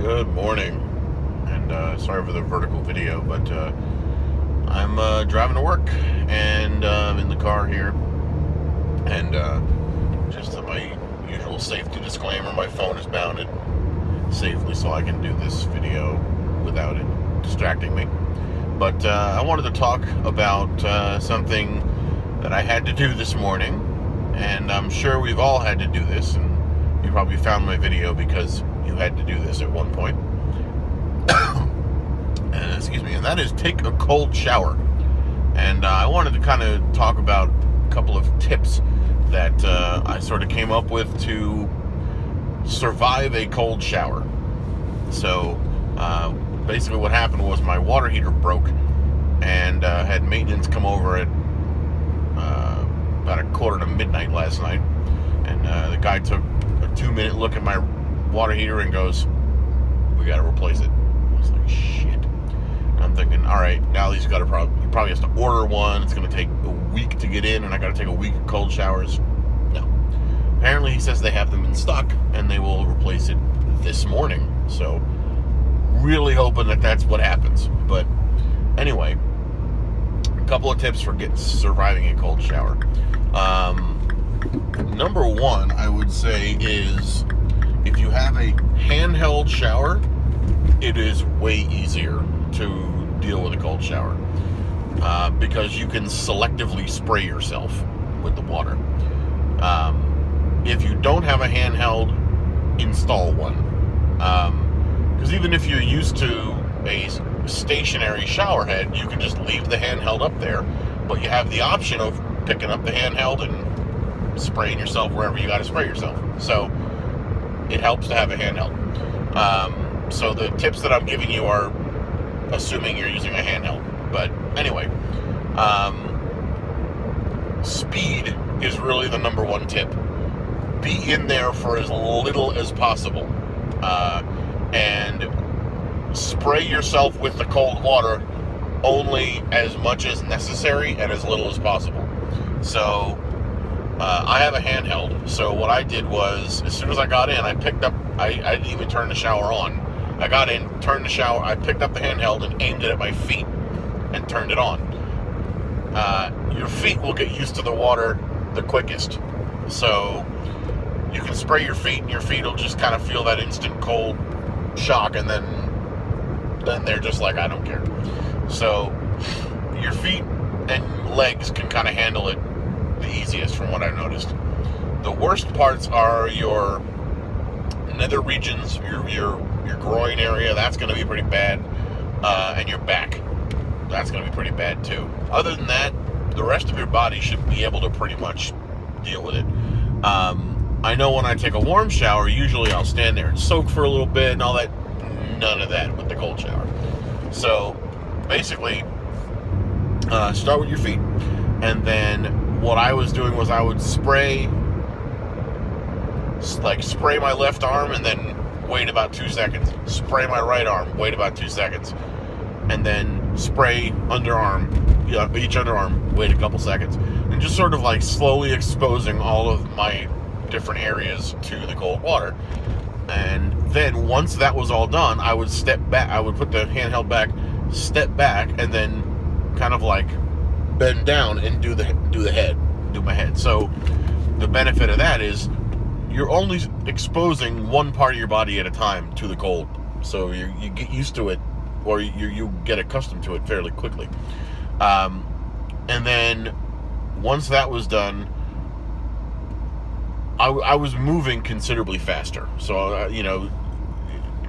Good morning, and sorry for the vertical video, but I'm driving to work, and I'm in the car here, and just my usual safety disclaimer, my phone is mounted safely so I can do this video without it distracting me. But I wanted to talk about something that I had to do this morning, and I'm sure we've all had to do this, and you probably found my video because you had to do this at one point. Excuse me, and that is take a cold shower. And I wanted to kind of talk about a couple of tips that I sort of came up with to survive a cold shower. So basically what happened was my water heater broke, and had maintenance come over at about 1:45 last night, and the guy took a 2-minute look at my water heater and goes, "We got to replace it." I was like, shit. And I'm thinking, all right, now he probably has to order one. It's going to take a week to get in, and I got to take a week of cold showers. No. Apparently he says they have them in stock, and they will replace it this morning. So really hoping that that's what happens. But anyway, a couple of tips for surviving a cold shower. Number one, I would say, is if you have a handheld shower, it is way easier to deal with a cold shower because you can selectively spray yourself with the water. If you don't have a handheld, install one. Because even if you're used to a stationary shower head, you can just leave the handheld up there, but you have the option of picking up the handheld and spraying yourself wherever you got to spray yourself. So it helps to have a handheld. So the tips that I'm giving you are assuming you're using a handheld. But anyway, speed is really the number one tip. Be in there for as little as possible. And spray yourself with the cold water only as much as necessary and as little as possible. So I have a handheld, so what I did was, as soon as I got in, I didn't even turn the shower on. I got in, turned the shower, I picked up the handheld and aimed it at my feet and turned it on. Your feet will get used to the water the quickest. So you can spray your feet, and your feet will just kind of feel that instant cold shock, and then they're just like, I don't care. So your feet and legs can kind of handle it the easiest, from what I've noticed. The worst parts are your nether regions, your groin area. That's going to be pretty bad, and your back. That's going to be pretty bad too. Other than that, the rest of your body should be able to pretty much deal with it. I know when I take a warm shower, usually I'll stand there and soak for a little bit and all that. None of that with the cold shower. So basically, start with your feet, and then what I was doing was I would spray my left arm and then wait about 2 seconds. Spray my right arm, wait about 2 seconds. And then spray underarm, each underarm, wait a couple seconds. And just sort of like slowly exposing all of my different areas to the cold water. And then once that was all done, I would step back. I would put the handheld back, step back, and then kind of like bend down and do my head. So the benefit of that is you're only exposing one part of your body at a time to the cold. So you get used to it, or you get accustomed to it fairly quickly. And then once that was done, I was moving considerably faster. So,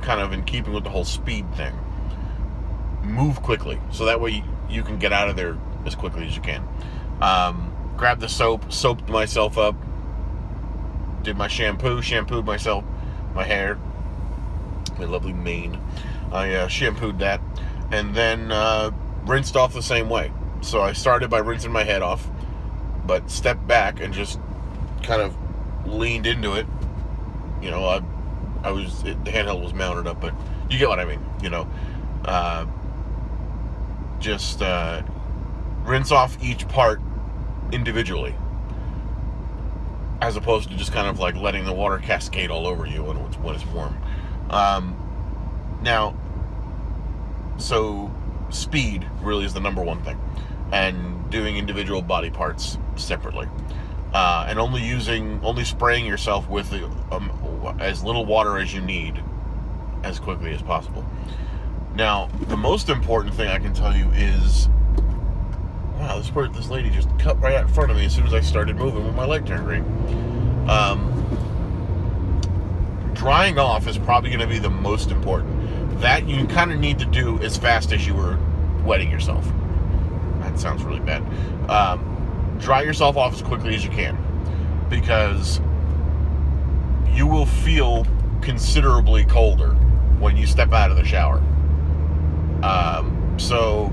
kind of in keeping with the whole speed thing. Move quickly, so that way you can get out of there as quickly as you can. Grabbed the soaped myself up, did my shampooed myself, my hair, my lovely mane. I shampooed that, and then rinsed off the same way. So I started by rinsing my head off, but stepped back and just kind of leaned into it. The handheld was mounted up, but you get what I mean. Just rinse off each part individually, as opposed to just kind of like letting the water cascade all over you when it's warm. Now, so speed really is the number one thing, and doing individual body parts separately, and only spraying yourself with as little water as you need as quickly as possible. Now, the most important thing I can tell you is, wow, this lady just cut right out in front of me as soon as I started moving when my light turned green. Drying off is probably going to be the most important. That you kind of need to do as fast as you were wetting yourself. That sounds really bad. Dry yourself off as quickly as you can, because you will feel considerably colder when you step out of the shower. So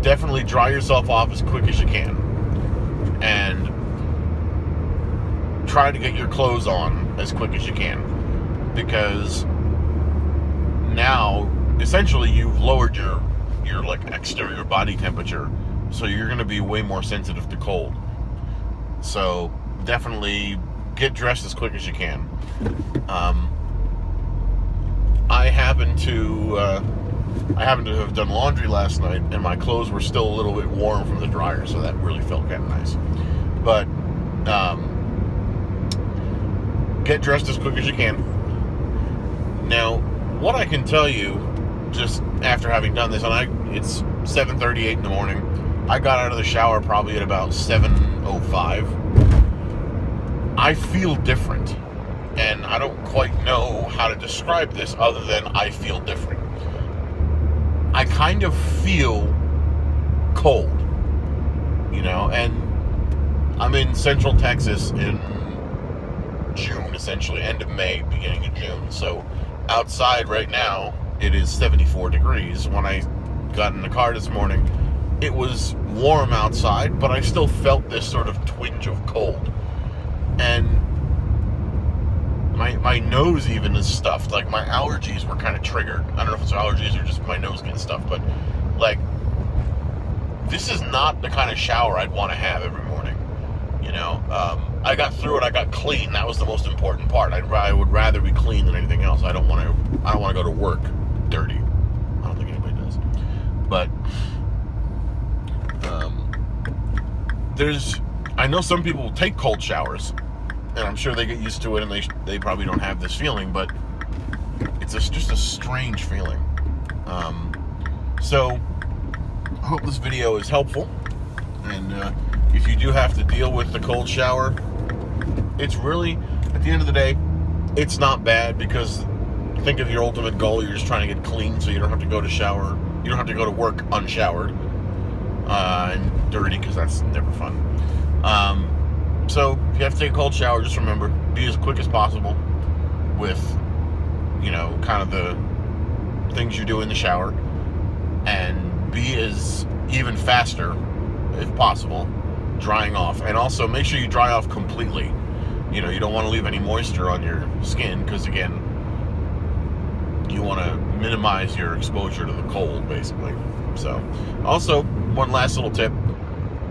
definitely dry yourself off as quick as you can, and try to get your clothes on as quick as you can, because now essentially you've lowered your like exterior body temperature, so you're going to be way more sensitive to cold. So definitely get dressed as quick as you can. I happened to have done laundry last night, and my clothes were still a little bit warm from the dryer, so that really felt kind of nice. But get dressed as quick as you can. Now, what I can tell you, just after having done this, and it's 7:38 in the morning. I got out of the shower probably at about 7:05. I feel different, and I don't quite know how to describe this other than I feel different. I kind of feel cold, and I'm in Central Texas in June, essentially, end of May, beginning of June. So outside right now, it is 74 degrees. When I got in the car this morning, it was warm outside, but I still felt this sort of twinge of cold. And my nose even is stuffed. Like, my allergies were kind of triggered. I don't know if it's allergies or just my nose getting stuffed, but like, this is not the kind of shower I'd want to have every morning. I got through it. I got clean. That was the most important part. I would rather be clean than anything else. I don't want to go to work dirty. I don't think anybody does. But I know some people take cold showers, and I'm sure they get used to it, and they probably don't have this feeling, but it's just a strange feeling. So I hope this video is helpful, and if you do have to deal with the cold shower, it's really, at the end of the day, it's not bad, because think of your ultimate goal. You're just trying to get clean, so you don't have to go to shower. You don't have to go to work unshowered and dirty, because that's never fun. So if you have to take a cold shower, just remember, be as quick as possible with, kind of the things you do in the shower, and be as even faster, if possible, drying off. And also make sure you dry off completely. You don't want to leave any moisture on your skin, because again, you want to minimize your exposure to the cold, basically. So, also, one last little tip: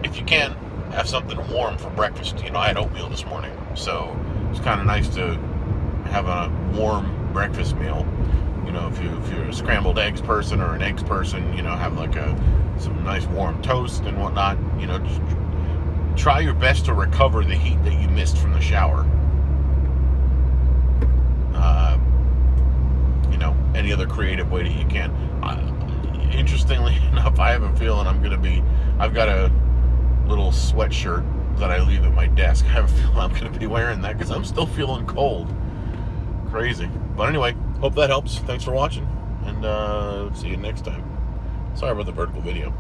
if you can, have something warm for breakfast. I had oatmeal this morning, so it's kind of nice to have a warm breakfast meal. If you're a scrambled eggs person or an eggs person, have like some nice warm toast and whatnot. Just try your best to recover the heat that you missed from the shower. Any other creative way that you can. Interestingly enough, I have a feeling I've got a little sweatshirt that I leave at my desk. I have a feeling I'm going to be wearing that, because I'm still feeling cold. Crazy. But anyway, hope that helps. Thanks for watching, and see you next time. Sorry about the vertical video.